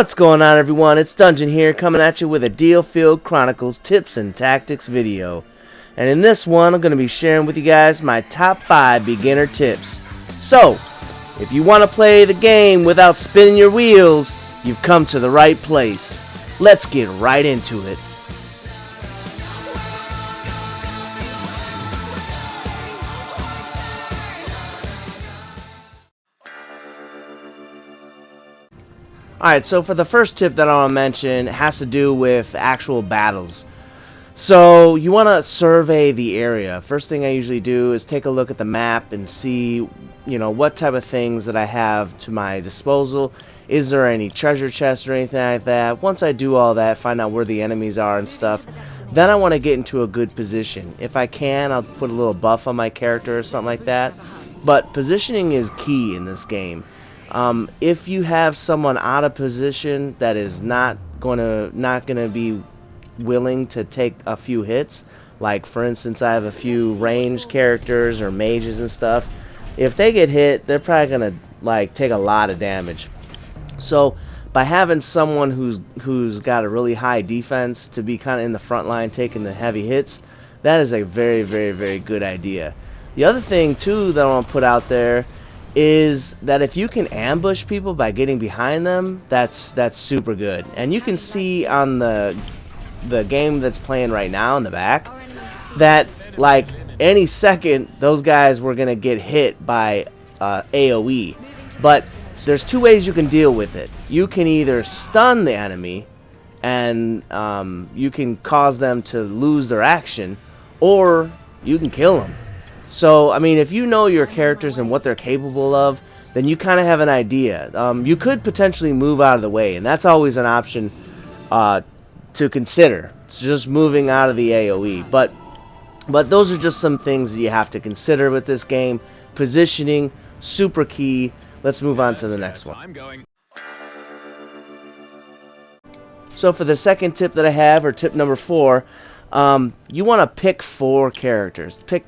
What's going on, everyone? It's Dungeon here, coming at you with a Diofield Chronicles tips and tactics video. And in this one, I'm going to be sharing with you guys my top 5 beginner tips. So, if you want to play the game without spinning your wheels, you've come to the right place. Let's get right into it. Alright, so for the first tip that I want to mention, it has to do with actual battles. So you want to survey the area. First thing I usually do is take a look at the map and see, what type of things that I have to my disposal. Is there any treasure chests or anything like that? Once I do all that, find out where the enemies are and stuff, then I want to get into a good position. If I can, I'll put a little buff on my character or something like that. But positioning is key in this game. If you have someone out of position that is not gonna be willing to take a few hits, like for instance I have a few ranged characters or mages and stuff, if they get hit, they're probably gonna take a lot of damage. So by having someone who's got a really high defense to be kind of in the front line taking the heavy hits, that is a very, very, very good idea. The other thing too that I want to put out there is that if you can ambush people by getting behind them, that's super good. And you can see on the game that's playing right now in the back that any second those guys were gonna get hit by AoE. But there's two ways you can deal with it. You can either stun the enemy and you can cause them to lose their action, or you can kill them. So, I mean, if you know your characters and what they're capable of, then you kind of have an idea. You could potentially move out of the way, and that's always an option to consider. It's just moving out of the AoE. But those are just some things that you have to consider with this game. Positioning, super key. Let's move on to the next one. So for the second tip that I have, or tip number 4, you want to pick 4 characters. Pick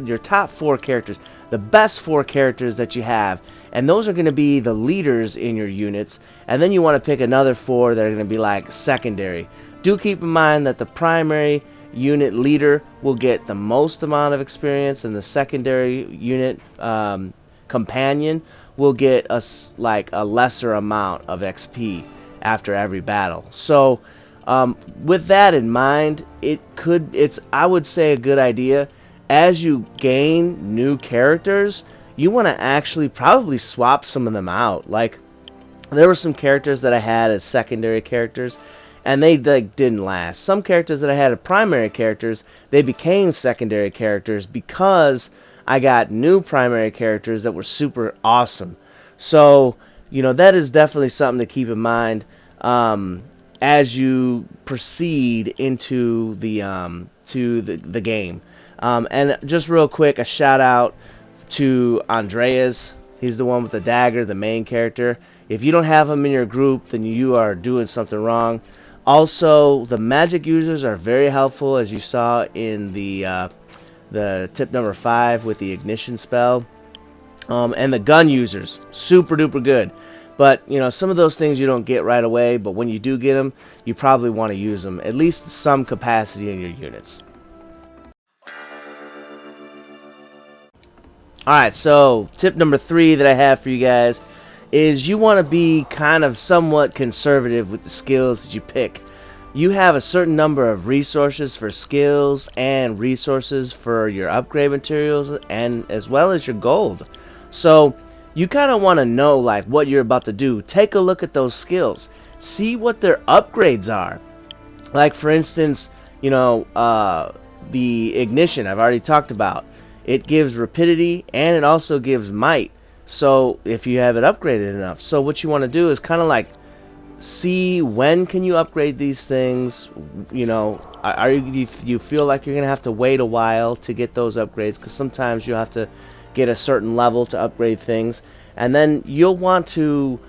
your top 4 characters, the best 4 characters that you have, and those are going to be the leaders in your units. And then you want to pick another 4 that are going to be like secondary. Do keep in mind that the primary unit leader will get the most amount of experience, and the secondary unit companion will get a lesser amount of XP after every battle. So with that in mind, it's I would say a good idea, as you gain new characters, you want to actually probably swap some of them out. Like, there were some characters that I had as secondary characters, and they didn't last. Some characters that I had as primary characters, they became secondary characters because I got new primary characters that were super awesome. So, that is definitely something to keep in mind as you proceed into the game. And just real quick, a shout out to Andreas. He's the one with the dagger, the main character. If you don't have him in your group, then you are doing something wrong. Also, the magic users are very helpful, as you saw in the tip number 5 with the ignition spell. And the gun users, super duper good. But, some of those things you don't get right away, but when you do get them, you probably want to use them, at least some capacity in your units. Alright, so tip number 3 that I have for you guys is you want to be kind of somewhat conservative with the skills that you pick. You have a certain number of resources for skills and resources for your upgrade materials, and as well as your gold. So you kind of want to know what you're about to do. Take a look at those skills. See what their upgrades are. Like, for instance, the ignition I've already talked about. It gives rapidity and it also gives might. So if you have it upgraded enough. So what you want to do is kind of see when can you upgrade these things. Do you feel like you're going to have to wait a while to get those upgrades? Because sometimes you have to get a certain level to upgrade things. And then you'll want to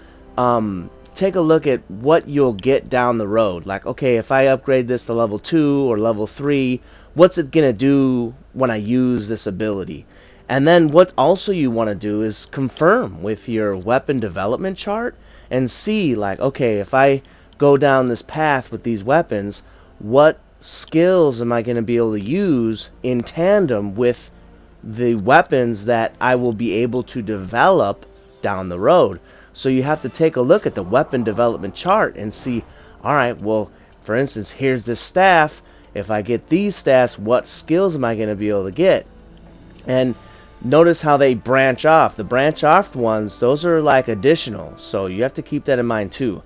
take a look at what you'll get down the road. Like, okay, if I upgrade this to level 2 or level 3, what's it gonna do when I use this ability? And then what also you want to do is confirm with your weapon development chart and see, like, okay, if I go down this path with these weapons, what skills am I going to be able to use in tandem with the weapons that I will be able to develop down the road. So you have to take a look at the weapon development chart and see, alright, well, for instance, here's this staff. If I get these staffs, what skills am I going to be able to get? And notice how they branch off. The branch off ones, those are like additional, so you have to keep that in mind too.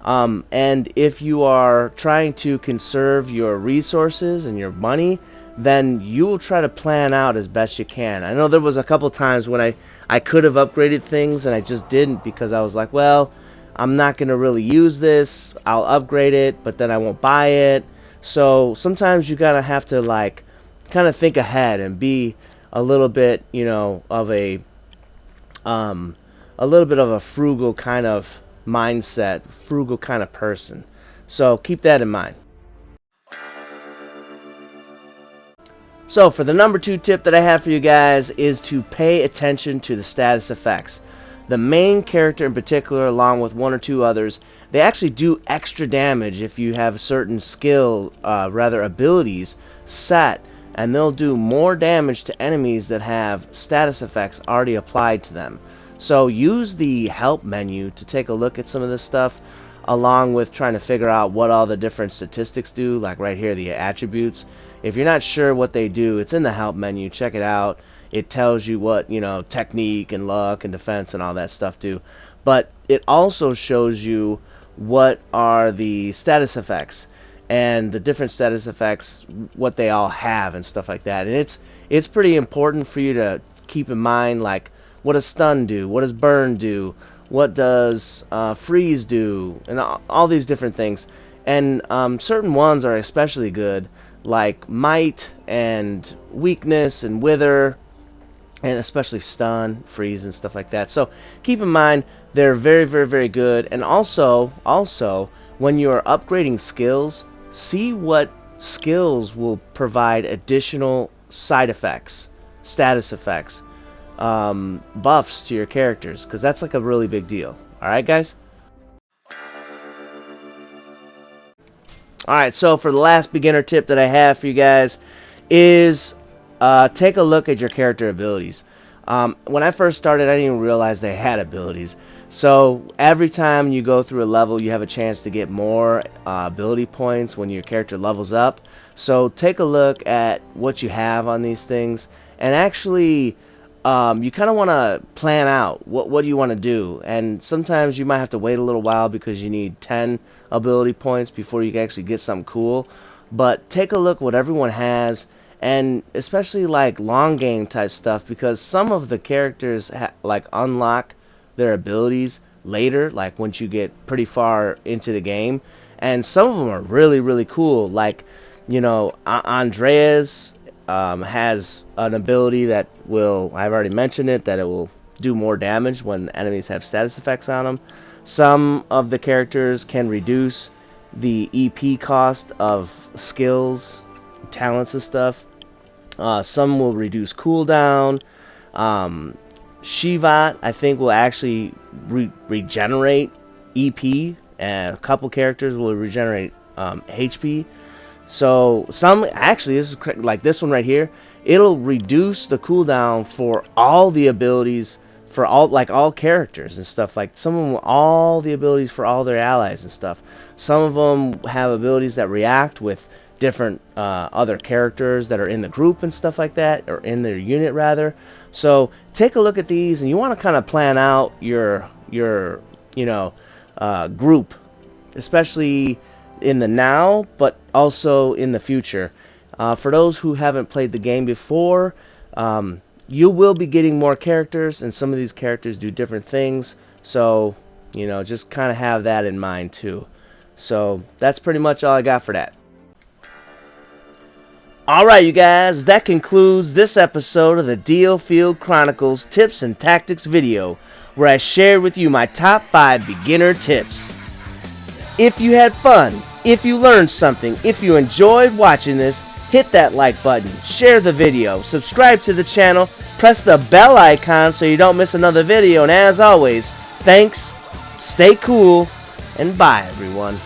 And if you are trying to conserve your resources and your money, then you will try to plan out as best you can. I know there was a couple times when I could have upgraded things and I just didn't, because I was like, well, I'm not going to really use this. I'll upgrade it, but then I won't buy it. So sometimes you gotta have to like kind of think ahead and be a little bit, you know, of a little bit of a frugal kind of mindset, frugal kind of person. So keep that in mind. So for the number 2 tip that I have for you guys is to pay attention to the status effects. The main character in particular, along with 1 or 2 others, they actually do extra damage if you have certain abilities set, and they'll do more damage to enemies that have status effects already applied to them. So use the help menu to take a look at some of this stuff, along with trying to figure out what all the different statistics do, like right here, the attributes. If you're not sure what they do, it's in the help menu. Check it out. It tells you what, you know, technique and luck and defense and all that stuff do. But it also shows you what are the status effects and the different status effects, what they all have and stuff like that. And it's pretty important for you to keep in mind, like, what does stun do? What does burn do? What does freeze do? And all these different things. And certain ones are especially good, like might and weakness and wither, and especially stun, freeze, and stuff like that. So keep in mind, they're very, very, very good. And also when you're upgrading skills, see what skills will provide additional side effects, status effects, buffs to your characters, because that's like a really big deal. Alright, guys? Alright, so for the last beginner tip that I have for you guys is take a look at your character abilities. When I first started, I didn't even realize they had abilities. So every time you go through a level, you have a chance to get more ability points when your character levels up. So take a look at what you have on these things, and actually you kind of want to plan out what do you want to do. And sometimes you might have to wait a little while because you need 10 ability points before you can actually get something cool. But take a look what everyone has, and especially like long game type stuff, because some of the characters like unlock their abilities later, like once you get pretty far into the game, and some of them are really, really cool. Like, you know, Andreas has an ability that will, I've already mentioned it, that it will do more damage when enemies have status effects on them. Some of the characters can reduce the EP cost of skills, talents and stuff. Some will reduce cooldown. Shivat, I think, will actually regenerate EP, and a couple characters will regenerate HP. So some, actually, this is like this one right here, it'll reduce the cooldown for all the abilities for all characters and stuff. Like some of them, all the abilities for all their allies and stuff. Some of them have abilities that react with different other characters that are in the group and stuff like that, or in their unit rather. So take a look at these, and you want to kind of plan out your group, especially in the now, but also in the future. For those who haven't played the game before, you will be getting more characters, and some of these characters do different things. So, you know, just kind of have that in mind too. So that's pretty much all I got for that. Alright, you guys, that concludes this episode of the Diofield Chronicles Tips and Tactics video, where I shared with you my top 5 beginner tips. If you had fun, if you learned something, if you enjoyed watching this, hit that like button, share the video, subscribe to the channel, press the bell icon so you don't miss another video, and as always, thanks Stay cool, and bye, everyone.